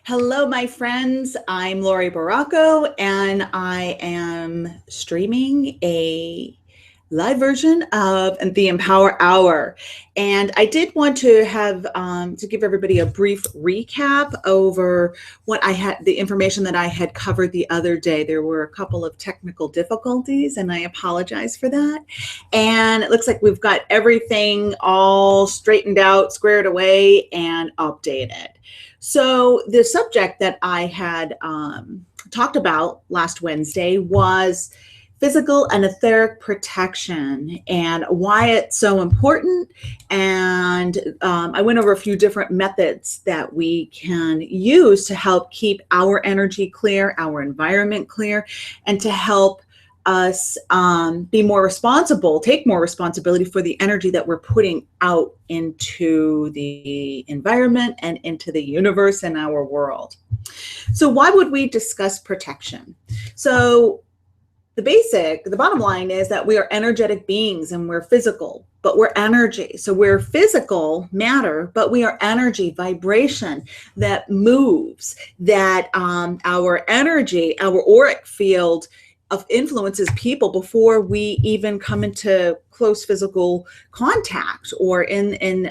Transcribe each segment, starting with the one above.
Hello, my friends. I'm Lori Baracco, and I am streaming a live version of the Empower Hour. And I did want to have to give everybody a brief recap over what I had, the information that I had covered the other day. There were a couple of technical difficulties, and I apologize for that. And it looks like we've got everything all straightened out, squared away, and updated. So the subject that I had talked about last Wednesday was physical and etheric protection and why it's so important. And I went over a few different methods that we can use to help keep our energy clear, our environment clear, and to help us be more responsible, take more responsibility for the energy that we're putting out into the environment and into the universe and our world. So why would we discuss protection? So the bottom line is that we are energetic beings and we're physical, but we're energy. So we're physical matter, but we are energy, vibration that moves, that our energy, our auric field of influences people before we even come into close physical contact or in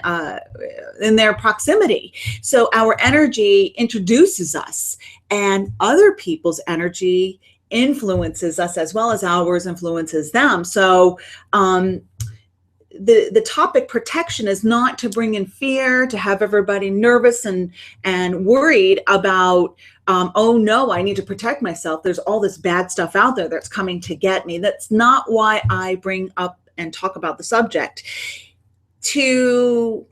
their proximity. So our energy introduces us, and other people's energy influences us as well as ours influences them. So the topic protection is not to bring in fear, to have everybody nervous and worried about oh no, I need to protect myself. There's all this bad stuff out there that's coming to get me. That's not why I bring up and talk about the subject. To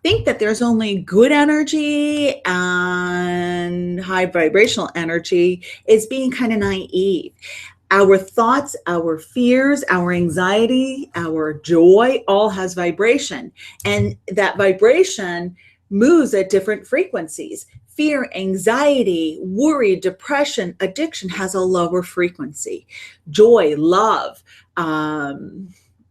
think that there's only good energy and high vibrational energy is being kind of naive. Our thoughts, our fears, our anxiety, our joy all has vibration, and that vibration moves at different frequencies. Fear, anxiety, worry, depression, addiction has a lower frequency. Joy, love,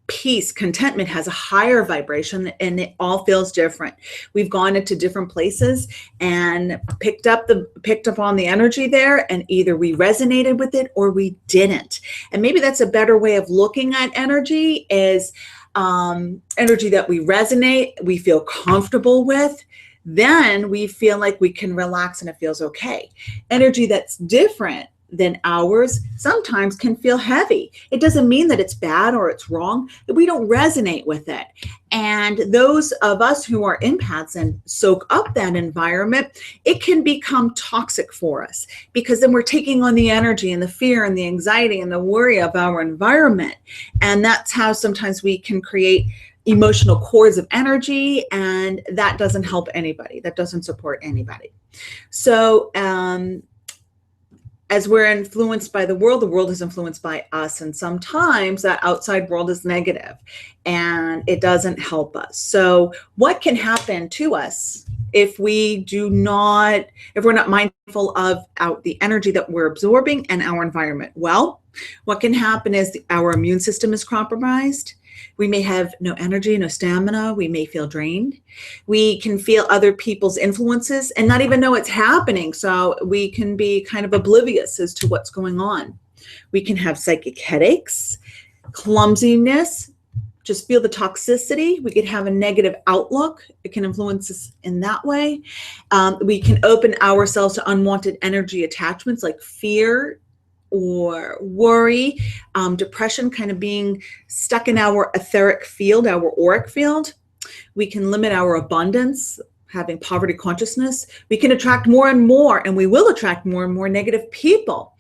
peace, contentment has a higher vibration, and it all feels different. We've gone into different places and picked up on the energy there, and either we resonated with it or we didn't. And maybe that's a better way of looking at energy, is energy that we resonate, we feel comfortable with, then we feel like we can relax and it feels okay. Energy that's different than ours sometimes can feel heavy. It doesn't mean that it's bad or it's wrong, that we don't resonate with it. And those of us who are empaths and soak up that environment, it can become toxic for us, because then we're taking on the energy and the fear and the anxiety and the worry of our environment. And that's how sometimes we can create emotional cords of energy, and that doesn't help anybody. That doesn't support anybody. So as we're influenced by the world is influenced by us, and sometimes that outside world is negative and it doesn't help us. So what can happen to us if we're not mindful of the energy that we're absorbing and our environment? Well, what can happen is our immune system is compromised. We may have no energy, no stamina. We may feel drained. We can feel other people's influences and not even know it's happening. So we can be kind of oblivious as to what's going on. We can have psychic headaches, clumsiness, just feel the toxicity. We could have a negative outlook. It can influence us in that way. We can open ourselves to unwanted energy attachments like fear or worry, depression, kind of being stuck in our etheric field, our auric field. We can limit our abundance, having poverty consciousness. We can attract more and more, and we will attract more and more negative people.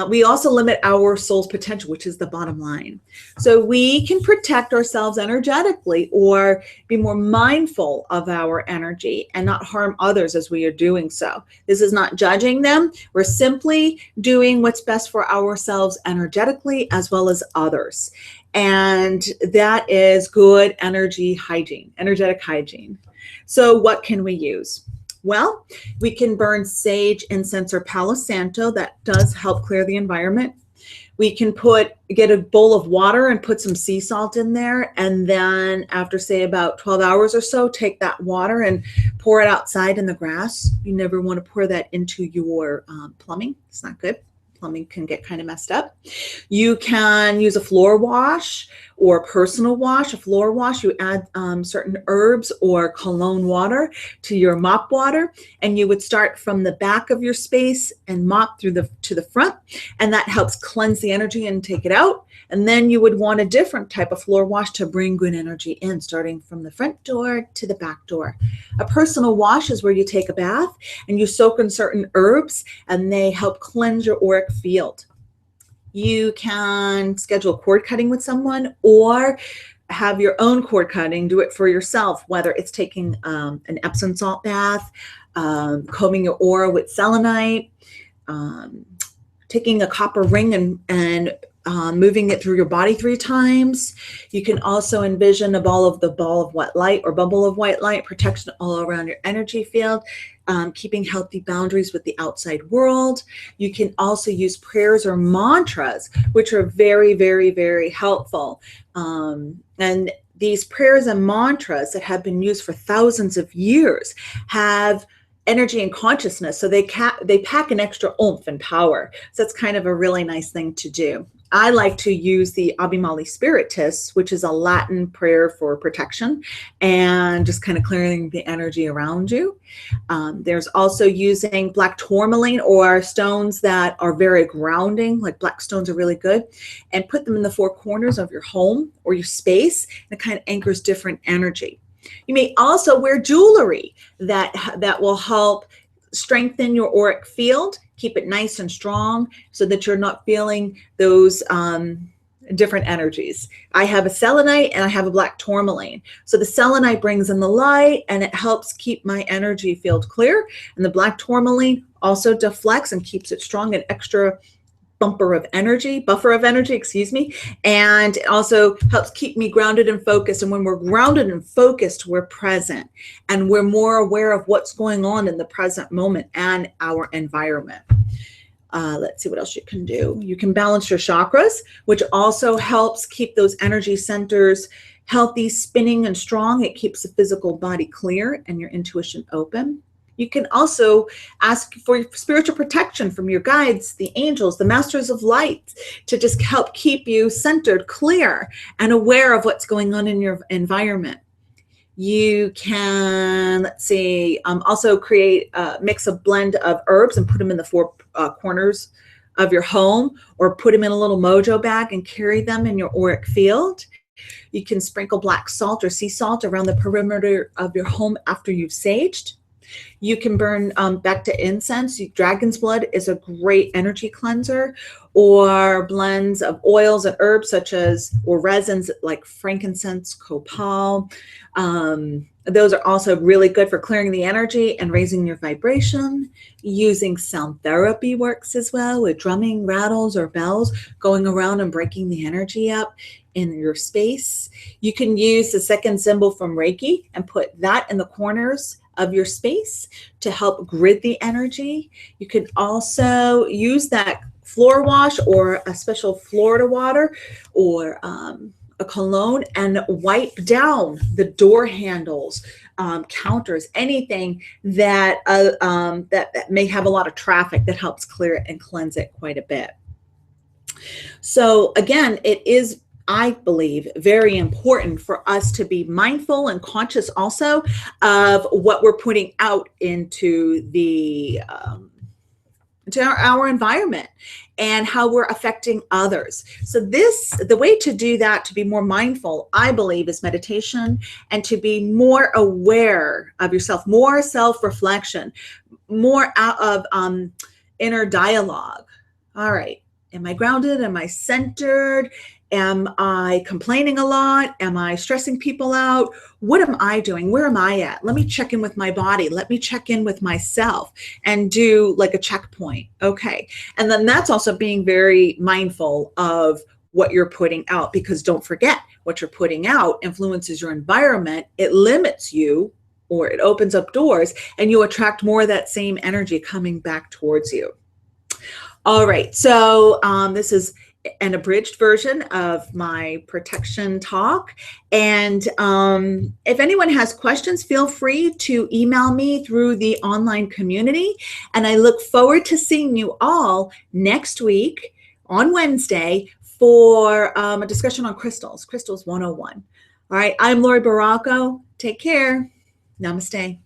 We also limit our soul's potential, which is the bottom line. So we can protect ourselves energetically or be more mindful of our energy and not harm others as we are doing so. This is not judging them. We're simply doing what's best for ourselves energetically as well as others. And that is good energy hygiene, energetic hygiene. So what can we use? Well, we can burn sage, incense, or Palo Santo. That does help clear the environment. We can get a bowl of water and put some sea salt in there. And then after, say, about 12 hours or so, take that water and pour it outside in the grass. You never want to pour that into your plumbing. It's not good. Plumbing can get kind of messed up. You can use a floor wash or personal wash. A floor wash, you add certain herbs or cologne water to your mop water, and you would start from the back of your space and mop to the front, and that helps cleanse the energy and take it out. And then you would want a different type of floor wash to bring good energy in, starting from the front door to the back door. A personal wash is where you take a bath and you soak in certain herbs, and they help cleanse your auric field. You can schedule cord cutting with someone or have your own cord cutting. Do it for yourself, whether it's taking an Epsom salt bath, combing your aura with selenite, taking a copper ring and moving it through your body 3 times. You can also envision a ball of white light or bubble of white light, protection all around your energy field, keeping healthy boundaries with the outside world. You can also use prayers or mantras, which are very, very, very helpful. And these prayers and mantras that have been used for thousands of years have energy and consciousness, so they pack an extra oomph and power. So that's kind of a really nice thing to do. I like to use the Abhimali Spiritus, which is a Latin prayer for protection and just kind of clearing the energy around you. There's also using black tourmaline or stones that are very grounding, like black stones are really good, and put them in the 4 corners of your home or your space, and it kind of anchors different energy. You may also wear jewelry that will help strengthen your auric field, keep it nice and strong so that you're not feeling those different energies. I have a selenite and I have a black tourmaline. So the selenite brings in the light and it helps keep my energy field clear. And the black tourmaline also deflects and keeps it strong, an extra buffer of energy, and it also helps keep me grounded and focused. And when we're grounded and focused, we're present and we're more aware of what's going on in the present moment and our environment. Let's see what else you can do. You can balance your chakras, which also helps keep those energy centers healthy, spinning, and strong. It keeps the physical body clear and your intuition open. You can also ask for spiritual protection from your guides, the angels, the masters of light, to just help keep you centered, clear, and aware of what's going on in your environment. You can, also create a blend of herbs and put them in the 4 corners of your home, or put them in a little mojo bag and carry them in your auric field. You can sprinkle black salt or sea salt around the perimeter of your home after you've saged. You can burn back to incense. Dragon's blood is a great energy cleanser, or blends of oils and herbs or resins like frankincense, copal. Those are also really good for clearing the energy and raising your vibration. Using sound therapy works as well, with drumming, rattles, or bells, going around and breaking the energy up in your space. You can use the second symbol from Reiki and put that in the corners of your space to help grid the energy. You can also use that floor wash or a special Florida water or a cologne and wipe down the door handles, counters, anything that may have a lot of traffic, that helps clear it and cleanse it quite a bit. So again, it is, I believe, very important for us to be mindful and conscious also of what we're putting out into our environment and how we're affecting others. So the way to do that, to be more mindful, I believe, is meditation, and to be more aware of yourself, more self-reflection, more out of inner dialogue. All right, am I grounded? Am I centered? Am I complaining a lot? Am I stressing people out? What am I doing? Where am I at? Let me check in with my body. Let me check in with myself and do like a checkpoint. Okay. And then that's also being very mindful of what you're putting out, because don't forget, what you're putting out influences your environment. It limits you, or it opens up doors, and you attract more of that same energy coming back towards you. All right. So this is an abridged version of my protection talk. And if anyone has questions, feel free to email me through the online community. And I look forward to seeing you all next week on Wednesday for a discussion on crystals, Crystals 101. All right, I'm Lori Baracco. Take care. Namaste.